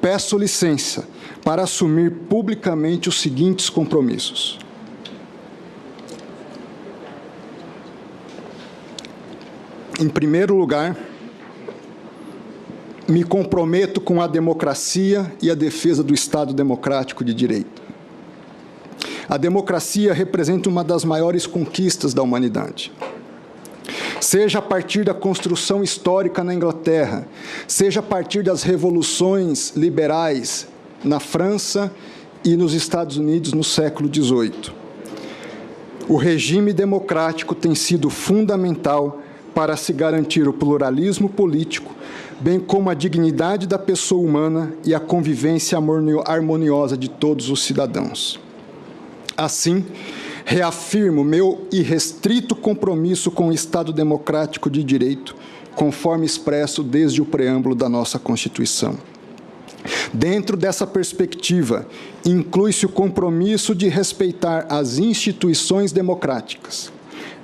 peço licença para assumir publicamente os seguintes compromissos. Em primeiro lugar, me comprometo com a democracia e a defesa do Estado democrático de direito. A democracia representa uma das maiores conquistas da humanidade. Seja a partir da construção histórica na Inglaterra, seja a partir das revoluções liberais na França e nos Estados Unidos no século XVIII. O regime democrático tem sido fundamental para se garantir o pluralismo político, bem como a dignidade da pessoa humana e a convivência harmoniosa de todos os cidadãos. Assim, reafirmo meu irrestrito compromisso com o Estado democrático de direito, conforme expresso desde o preâmbulo da nossa Constituição. Dentro dessa perspectiva, inclui-se o compromisso de respeitar as instituições democráticas,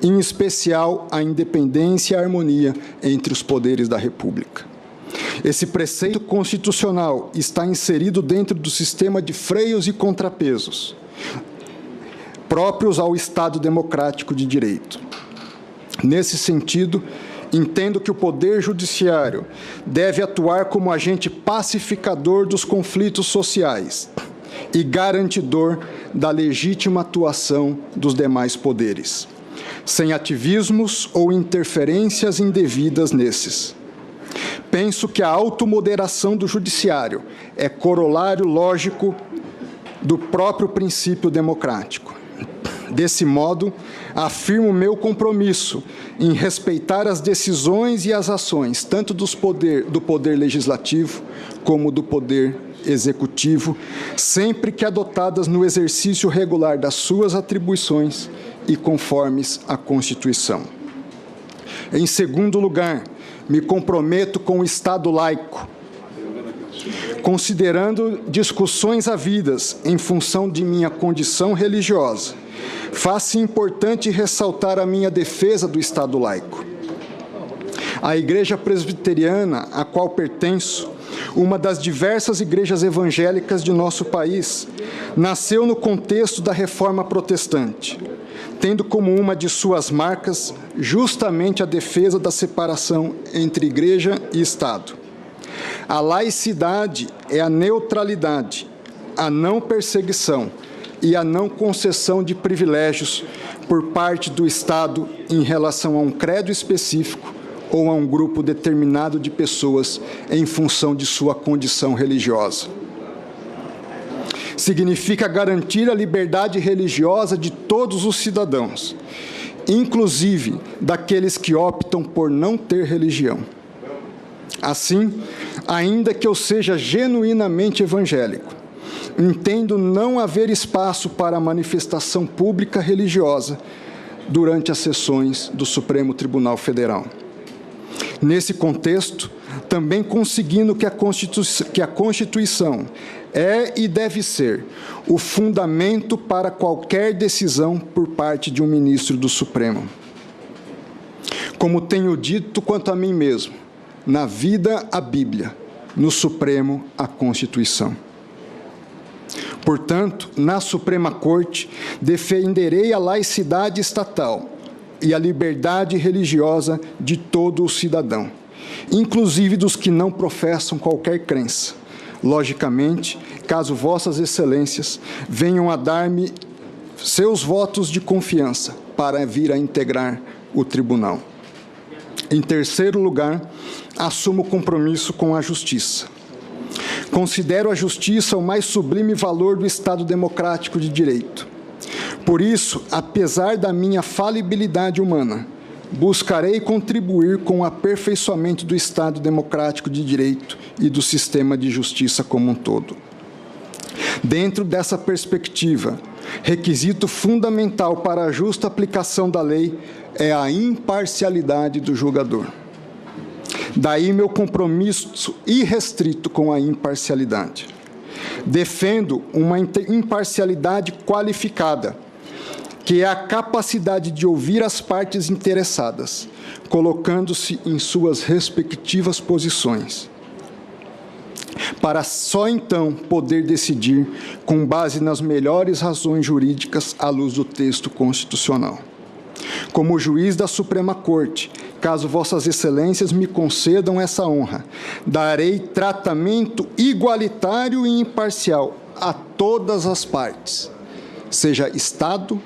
em especial a independência e a harmonia entre os poderes da República. Esse preceito constitucional está inserido dentro do sistema de freios e contrapesos, próprios ao Estado democrático de direito. Nesse sentido, entendo que o Poder Judiciário deve atuar como agente pacificador dos conflitos sociais e garantidor da legítima atuação dos demais poderes, sem ativismos ou interferências indevidas nesses. Penso que a automoderação do Judiciário é corolário lógico do próprio princípio democrático. Desse modo, afirmo meu compromisso em respeitar as decisões e as ações, tanto do Poder Legislativo como do Poder Executivo, sempre que adotadas no exercício regular das suas atribuições e conformes à Constituição. Em segundo lugar, me comprometo com o Estado laico, considerando discussões havidas em função de minha condição religiosa. Faz-se importante ressaltar a minha defesa do Estado laico. A Igreja Presbiteriana, a qual pertenço, uma das diversas igrejas evangélicas de nosso país, nasceu no contexto da Reforma Protestante, tendo como uma de suas marcas justamente a defesa da separação entre Igreja e Estado. A laicidade é a neutralidade, a não perseguição e a não concessão de privilégios por parte do Estado em relação a um credo específico ou a um grupo determinado de pessoas em função de sua condição religiosa. Significa garantir a liberdade religiosa de todos os cidadãos, inclusive daqueles que optam por não ter religião. Assim, ainda que eu seja genuinamente evangélico, entendo não haver espaço para a manifestação pública religiosa durante as sessões do Supremo Tribunal Federal. Nesse contexto, também conseguindo que a Constituição é e deve ser o fundamento para qualquer decisão por parte de um ministro do Supremo. Como tenho dito quanto a mim mesmo, na vida a Bíblia, no Supremo a Constituição. Portanto, na Suprema Corte, defenderei a laicidade estatal e a liberdade religiosa de todo o cidadão, inclusive dos que não professam qualquer crença. Logicamente, caso vossas excelências venham a dar-me seus votos de confiança para vir a integrar o tribunal. Em terceiro lugar, assumo compromisso com a justiça. Considero a justiça o mais sublime valor do Estado democrático de direito. Por isso, apesar da minha falibilidade humana, buscarei contribuir com o aperfeiçoamento do Estado democrático de direito e do sistema de justiça como um todo. Dentro dessa perspectiva, requisito fundamental para a justa aplicação da lei é a imparcialidade do julgador. Daí meu compromisso irrestrito com a imparcialidade. Defendo uma imparcialidade qualificada, que é a capacidade de ouvir as partes interessadas, colocando-se em suas respectivas posições. para só então poder decidir com base nas melhores razões jurídicas à luz do texto constitucional. Como juiz da Suprema Corte, caso Vossas Excelências me concedam essa honra, darei tratamento igualitário e imparcial a todas as partes, seja Estado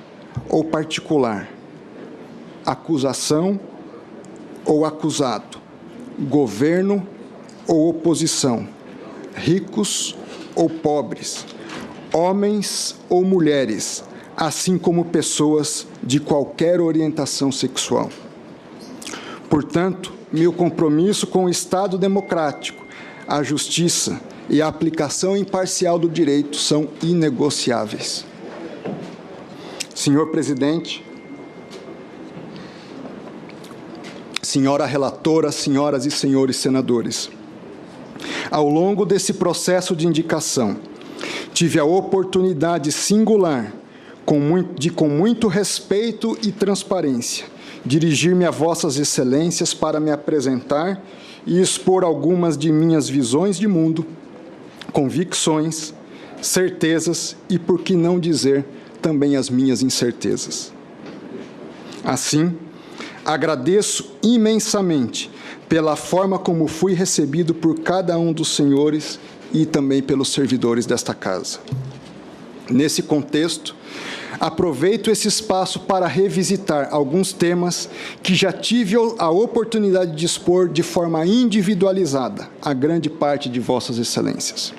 ou particular, acusação ou acusado, governo ou oposição, ricos ou pobres, homens ou mulheres, assim como pessoas de qualquer orientação sexual. Portanto, meu compromisso com o Estado democrático, a justiça e a aplicação imparcial do direito são inegociáveis. Senhor Presidente, senhora relatora, senhoras e senhores senadores, ao longo desse processo de indicação, tive a oportunidade singular, com muito respeito e transparência, dirigir-me a Vossas Excelências para me apresentar e expor algumas de minhas visões de mundo, convicções, certezas e, por que não dizer, também as minhas incertezas. Assim, agradeço imensamente pela forma como fui recebido por cada um dos senhores e também pelos servidores desta casa. Nesse contexto, aproveito esse espaço para revisitar alguns temas que já tive a oportunidade de expor de forma individualizada a grande parte de Vossas Excelências.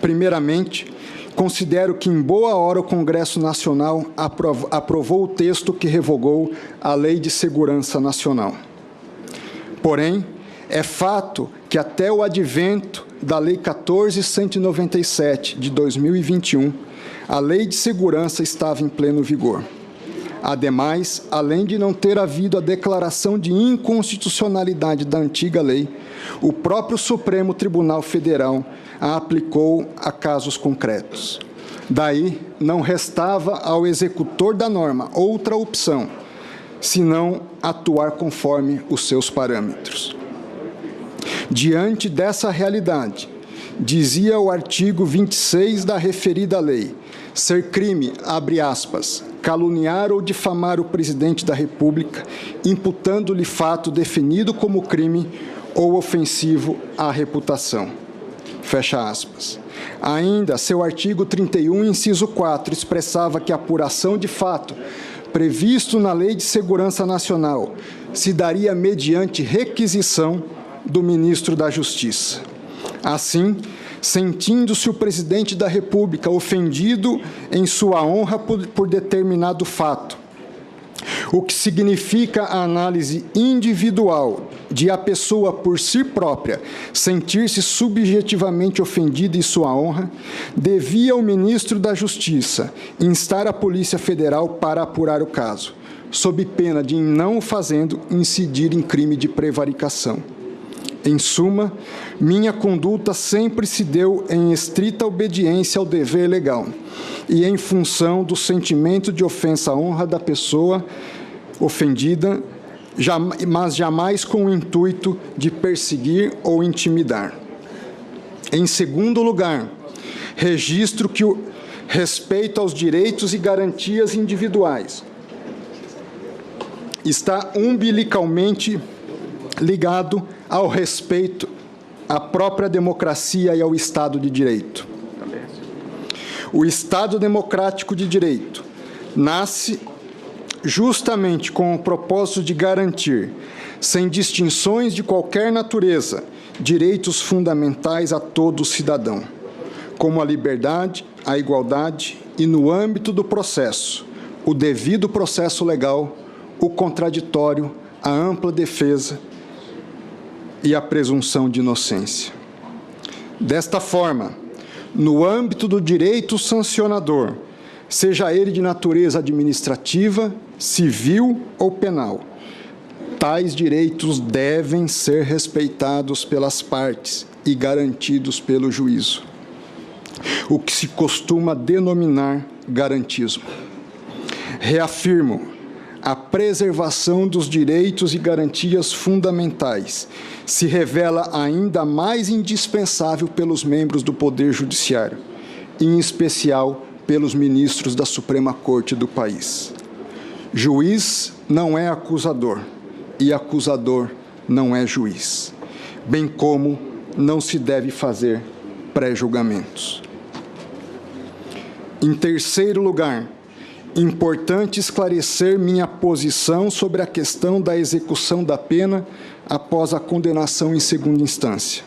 Primeiramente, considero que, em boa hora, o Congresso Nacional aprovou o texto que revogou a Lei de Segurança Nacional. Porém, é fato que, até o advento da Lei 14.197, de 2021, a Lei de Segurança estava em pleno vigor. Ademais, além de não ter havido a declaração de inconstitucionalidade da antiga lei, o próprio Supremo Tribunal Federal a aplicou a casos concretos. Daí, não restava ao executor da norma outra opção, senão atuar conforme os seus parâmetros. Diante dessa realidade, dizia o artigo 26 da referida lei, ser crime, abre aspas, caluniar ou difamar o presidente da República, imputando-lhe fato definido como crime ou ofensivo à reputação. Fecha aspas. Ainda, seu artigo 31, inciso 4, expressava que a apuração de fato previsto na Lei de Segurança Nacional se daria mediante requisição do ministro da Justiça. Assim, sentindo-se o presidente da República ofendido em sua honra por determinado fato, o que significa a análise individual de a pessoa por si própria sentir-se subjetivamente ofendida em sua honra, devia o ministro da Justiça instar a Polícia Federal para apurar o caso, sob pena de, em não o fazendo, incidir em crime de prevaricação. Em suma, minha conduta sempre se deu em estrita obediência ao dever legal e em função do sentimento de ofensa à honra da pessoa ofendida, mas jamais com o intuito de perseguir ou intimidar. Em segundo lugar, registro que o respeito aos direitos e garantias individuais está umbilicalmente ligado ao respeito à própria democracia e ao Estado de Direito. O Estado democrático de Direito nasce justamente com o propósito de garantir, sem distinções de qualquer natureza, direitos fundamentais a todo cidadão, como a liberdade, a igualdade e, no âmbito do processo, o devido processo legal, o contraditório, a ampla defesa e a presunção de inocência. Desta forma, no âmbito do direito sancionador, seja ele de natureza administrativa, civil ou penal, tais direitos devem ser respeitados pelas partes e garantidos pelo juízo, o que se costuma denominar garantismo. Reafirmo, a preservação dos direitos e garantias fundamentais se revela ainda mais indispensável pelos membros do Poder Judiciário, em especial pelos ministros da Suprema Corte do país. Juiz não é acusador e acusador não é juiz, bem como não se deve fazer pré-julgamentos. Em terceiro lugar, importante esclarecer minha posição sobre a questão da execução da pena após a condenação em segunda instância.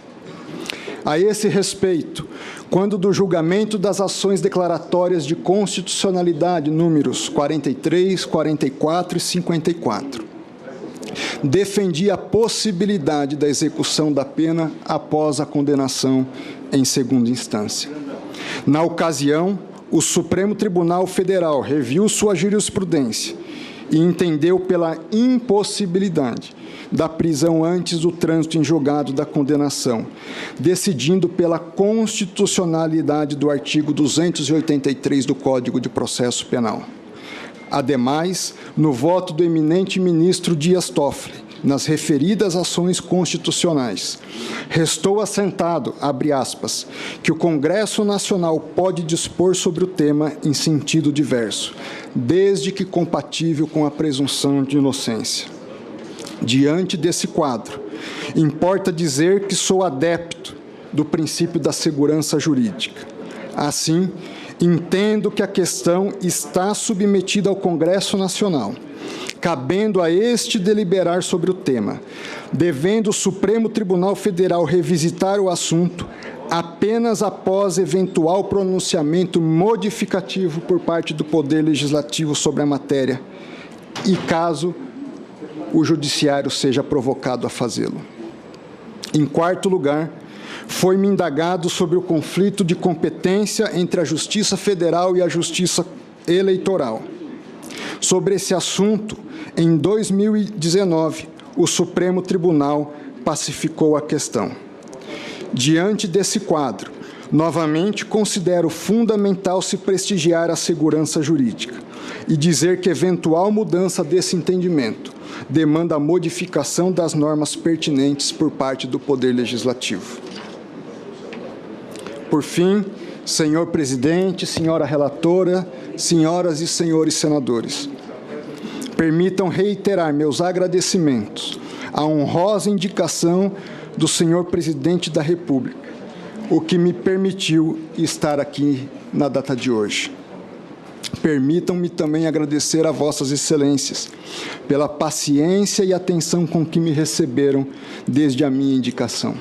A esse respeito, quando do julgamento das ações declaratórias de constitucionalidade números 43, 44 e 54, defendi a possibilidade da execução da pena após a condenação em segunda instância. Na ocasião, o Supremo Tribunal Federal reviu sua jurisprudência e entendeu pela impossibilidade da prisão antes do trânsito em julgado da condenação, decidindo pela constitucionalidade do artigo 283 do Código de Processo Penal. Ademais, no voto do eminente ministro Dias Toffoli, nas referidas ações constitucionais, restou assentado, abre aspas, que o Congresso Nacional pode dispor sobre o tema em sentido diverso, desde que compatível com a presunção de inocência. Diante desse quadro, importa dizer que sou adepto do princípio da segurança jurídica. Assim, entendo que a questão está submetida ao Congresso Nacional, cabendo a este deliberar sobre o tema, devendo o Supremo Tribunal Federal revisitar o assunto apenas após eventual pronunciamento modificativo por parte do Poder Legislativo sobre a matéria e caso o Judiciário seja provocado a fazê-lo. Em quarto lugar, foi-me indagado sobre o conflito de competência entre a Justiça Federal e a Justiça Eleitoral. Sobre esse assunto, em 2019, o Supremo Tribunal pacificou a questão. Diante desse quadro, novamente considero fundamental se prestigiar a segurança jurídica e dizer que eventual mudança desse entendimento demanda a modificação das normas pertinentes por parte do Poder Legislativo. Por fim, senhor presidente, senhora relatora, senhoras e senhores senadores, permitam reiterar meus agradecimentos à honrosa indicação do senhor presidente da República, o que me permitiu estar aqui na data de hoje. Permitam-me também agradecer a vossas excelências pela paciência e atenção com que me receberam desde a minha indicação.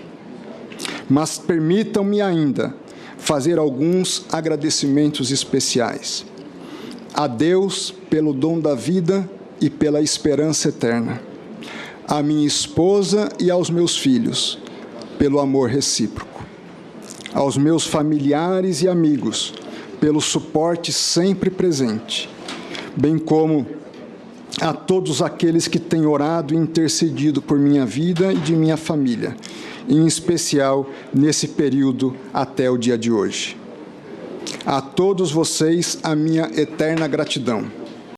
Mas permitam-me ainda fazer alguns agradecimentos especiais. A Deus pelo dom da vida e pela esperança eterna. À minha esposa e aos meus filhos, pelo amor recíproco. Aos meus familiares e amigos, pelo suporte sempre presente, bem como a todos aqueles que têm orado e intercedido por minha vida e de minha família, em especial nesse período até o dia de hoje. A todos vocês, a minha eterna gratidão.